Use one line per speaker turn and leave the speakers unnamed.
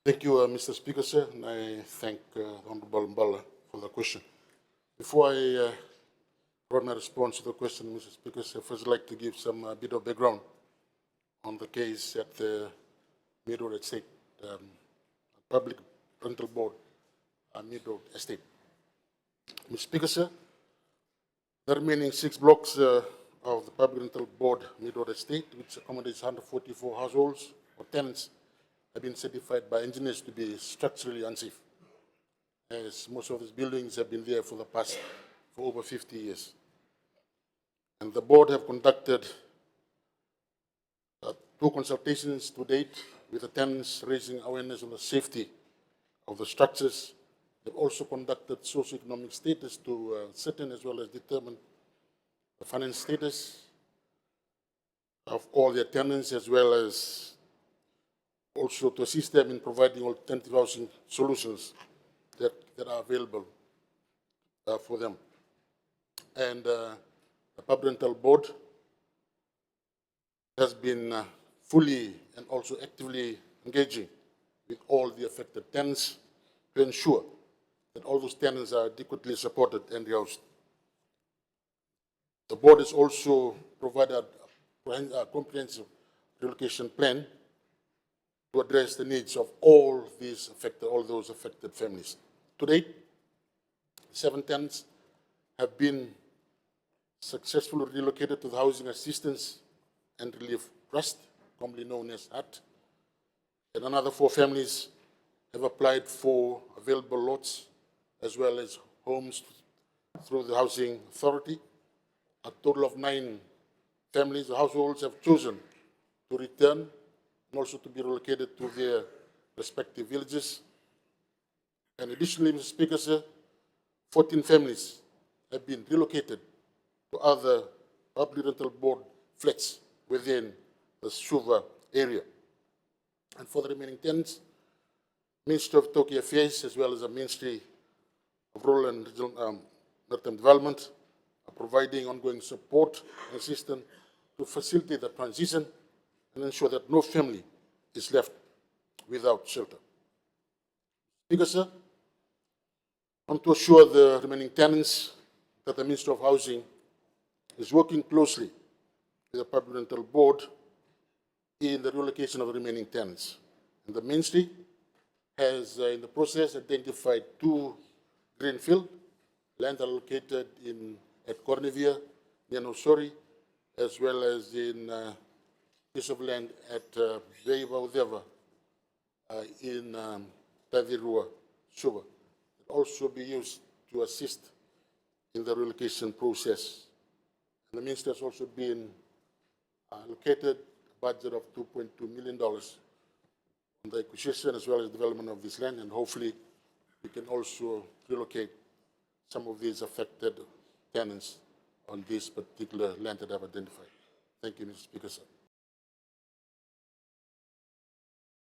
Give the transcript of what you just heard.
Thank you, Mr. Speaker, sir, and I thank Honorable Mbala for the question. Before I provide my response to the question, Mr. Speaker, sir, first I'd like to give some bit of background on the case at the Middle Estate Public Rental Board, Middle Estate. Mr. Speaker, sir, the remaining 6 blocks of the Public Rental Board Middle Estate, which accommodates 144 households or tenants, have been certified by engineers to be structurally unsafe, as most of these buildings have been there for over 50 years. And the board have conducted 2 consultations to date with the tenants, raising awareness on the safety of the structures. They've also conducted socioeconomic status to ascertain as well as determine the finance status of all their tenants, as well as also to assist them in providing alternative housing solutions that are available for them. And the Public Rental Board has been fully and also actively engaging with all the affected tenants to ensure that all those tenants are adequately supported and rehoused. The board has also provided a comprehensive relocation plan to address the needs of all those affected families. To date, 7 tenants have been successfully relocated to the Housing Assistance and Relief Trust, commonly known as HUT, and another 4 families have applied for available lots as well as homes through the Housing Authority. A total of 9 families or households have chosen to return and also to be relocated to their respective villages. And additionally, Mr. Speaker, sir, 14 families have been relocated to other Public Rental Board flats within the Suva area. And for the remaining tenants, Ministry of Turkey Affairs as well as the Ministry of Rural and Regional Maritime Development are providing ongoing support and assistance to facilitate the transition and ensure that no family is left without shelter. Speaker, sir, I want to assure the remaining tenants that the Ministry of Housing is working closely with the Public Rental Board in the relocation of the remaining tenants. And the Ministry has, in the process, identified 2 greenfield land allocated at Cornevia, near Nosori, as well as in piece of land at Veiva Udeva in Tavirua, Suva. It will also be used to assist in the relocation process. And the Ministry has also been allocated a budget of $2.2 million on the acquisition as well as development of this land, and hopefully we can also relocate some of these affected tenants on this particular land that I've identified. Thank you, Mr. Speaker, sir.